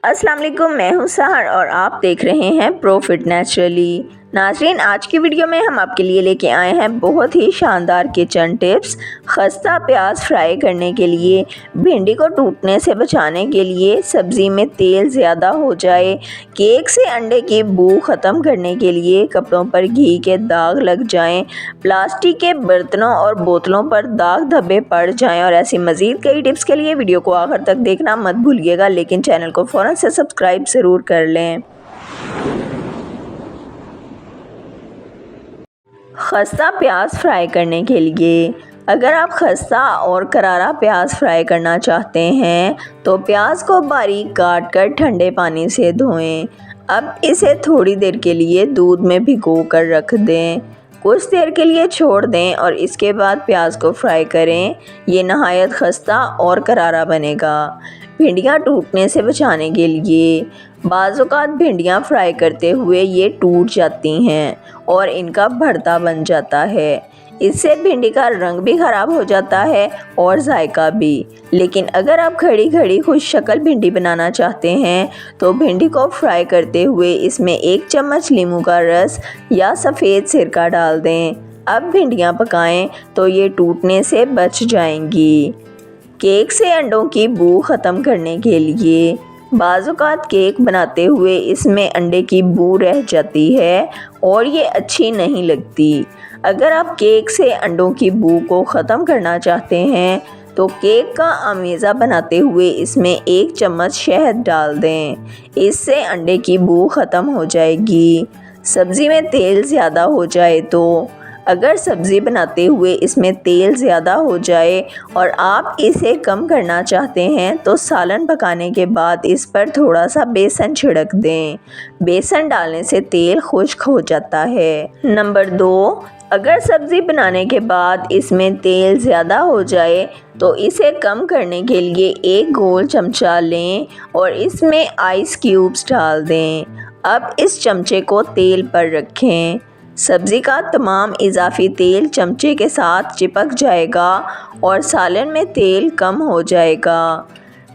अस्सलाम वालेकुम, मैं हूं सहर और आप देख रहे हैं प्रॉफिट नेचुरली। नाज़रीन, आज की वीडियो में हम आपके लिए लेके आए हैं बहुत ही शानदार किचन टिप्स। खस्ता प्याज फ्राई करने के लिए, भिंडी को टूटने से बचाने के लिए, सब्ज़ी में तेल ज़्यादा हो जाए, केक से अंडे की बू ख़त्म करने के लिए, कपड़ों पर घी के दाग लग जाएं, प्लास्टिक के बर्तनों और बोतलों पर दाग धब्बे पड़ जाएं और ऐसी मज़ीद कई टिप्स के लिए वीडियो को आखिर तक देखना मत भूलिएगा, लेकिन चैनल को फ़ौरन से सब्सक्राइब ज़रूर कर लें। खस्ता प्याज फ्राई करने के लिए, अगर आप खस्ता और करारा प्याज फ्राई करना चाहते हैं तो प्याज को बारीक काट कर ठंडे पानी से धोएं। अब इसे थोड़ी देर के लिए दूध में भिगो कर रख दें, कुछ देर के लिए छोड़ दें और इसके बाद प्याज को फ्राई करें। ये नहायत खस्ता और करारा बनेगा। भिंडियाँ टूटने से बचाने के लिए, बाज़ औक़ात भिंडियाँ फ्राई करते हुए ये टूट जाती हैं और इनका भरता बन जाता है। इससे भिंडी का रंग भी ख़राब हो जाता है और जायका भी। लेकिन अगर आप खड़ी खड़ी खुश शक्ल भिंडी बनाना चाहते हैं तो भिंडी को फ्राई करते हुए इसमें 1 चम्मच नींबू का रस या सफ़ेद सिरका डाल दें। अब भिंडियाँ पकाएं तो ये टूटने से बच जाएंगी। केक से अंडों की बू ख़त्म करने के लिए, बाज़ औक़ात केक बनाते हुए इसमें अंडे की बू रह जाती है और ये अच्छी नहीं लगती। अगर आप केक से अंडों की बू को ख़त्म करना चाहते हैं तो केक का आमेज़ा बनाते हुए इसमें 1 चम्मच शहद डाल दें। इससे अंडे की बू ख़त्म हो जाएगी। सब्ज़ी में तेल ज़्यादा हो जाए तो, अगर सब्ज़ी बनाते हुए इसमें तेल ज़्यादा हो जाए और आप इसे कम करना चाहते हैं तो सालन पकाने के बाद इस पर थोड़ा सा बेसन छिड़क दें। बेसन डालने से तेल खुश्क हो जाता है। नंबर 2, अगर सब्ज़ी बनाने के बाद इसमें तेल ज़्यादा हो जाए तो इसे कम करने के लिए 1 गोल चमचा लें और इसमें आइस क्यूब्स डाल दें। अब इस चमचे को तेल पर रखें। सब्ज़ी का तमाम इजाफी तेल चमचे के साथ चिपक जाएगा और सालन में तेल कम हो जाएगा।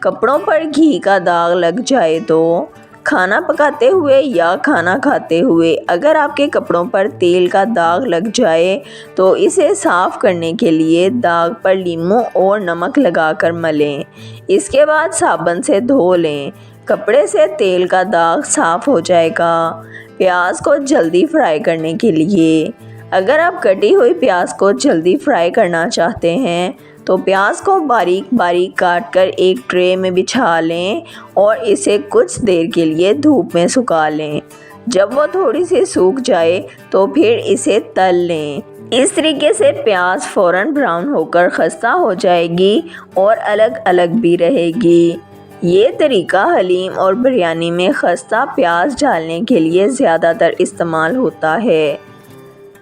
कपड़ों पर घी का दाग लग जाए तो, खाना पकाते हुए या खाना खाते हुए अगर आपके कपड़ों पर तेल का दाग लग जाए तो इसे साफ़ करने के लिए दाग पर नींबू और नमक लगाकर मलें। इसके बाद साबुन से धो लें। कपड़े से तेल का दाग साफ़ हो जाएगा। प्याज को जल्दी फ्राई करने के लिए, अगर आप कटी हुई प्याज को जल्दी फ्राई करना चाहते हैं तो प्याज को बारीक बारीक काट कर एक ट्रे में बिछा लें और इसे कुछ देर के लिए धूप में सुखा लें। जब वो थोड़ी सी सूख जाए तो फिर इसे तल लें। इस तरीके से प्याज फ़ौरन ब्राउन होकर खस्ता हो जाएगी और अलग अलग भी रहेगी। ये तरीका हलीम और बिरयानी में खस्ता प्याज डालने के लिए ज़्यादातर इस्तेमाल होता है।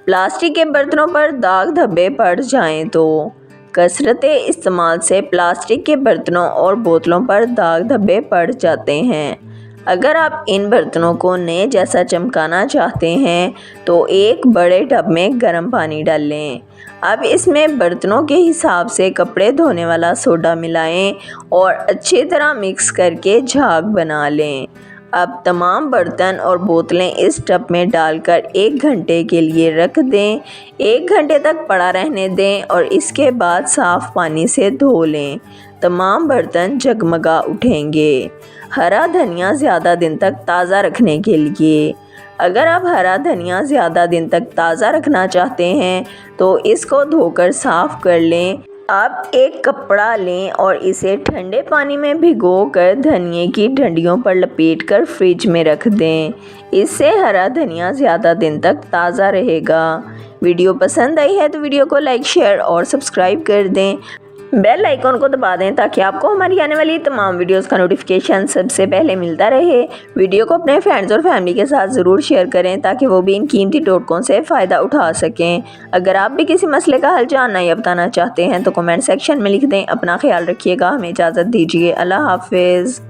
प्लास्टिक के बर्तनों पर दाग धब्बे पड़ जाएं तो, कसरते इस्तेमाल से प्लास्टिक के बर्तनों और बोतलों पर दाग धब्बे पड़ जाते हैं। अगर आप इन बर्तनों को नए जैसा चमकाना चाहते हैं तो एक बड़े टब में गर्म पानी डाल लें। अब इसमें बर्तनों के हिसाब से कपड़े धोने वाला सोडा मिलाएं और अच्छी तरह मिक्स करके झाग बना लें। अब तमाम बर्तन और बोतलें इस टब में डालकर 1 घंटे के लिए रख दें। 1 घंटे तक पड़ा रहने दें और इसके बाद साफ़ पानी से धो लें। तमाम बर्तन जगमगा उठेंगे। हरा धनिया ज़्यादा दिन तक ताज़ा रखने के लिए, अगर आप हरा धनिया ज़्यादा दिन तक ताज़ा रखना चाहते हैं तो इसको धोकर साफ़ कर लें। आप एक कपड़ा लें और इसे ठंडे पानी में भिगोकर धनिए की डंडियों पर लपेटकर फ्रिज में रख दें। इससे हरा धनिया ज़्यादा दिन तक ताज़ा रहेगा। वीडियो पसंद आई है तो वीडियो को लाइक, शेयर और सब्सक्राइब कर दें। बेल आइकॉन को दबा दें ताकि आपको हमारी आने वाली तमाम वीडियोस का नोटिफिकेशन सबसे पहले मिलता रहे। वीडियो को अपने फ्रेंड्स और फैमिली के साथ ज़रूर शेयर करें ताकि वो भी इन कीमती टोटकों से फ़ायदा उठा सकें। अगर आप भी किसी मसले का हल जानना या बताना चाहते हैं तो कमेंट सेक्शन में लिख दें। अपना ख्याल रखिएगा। हमें इजाज़त दीजिए। अल्लाह हाफिज़।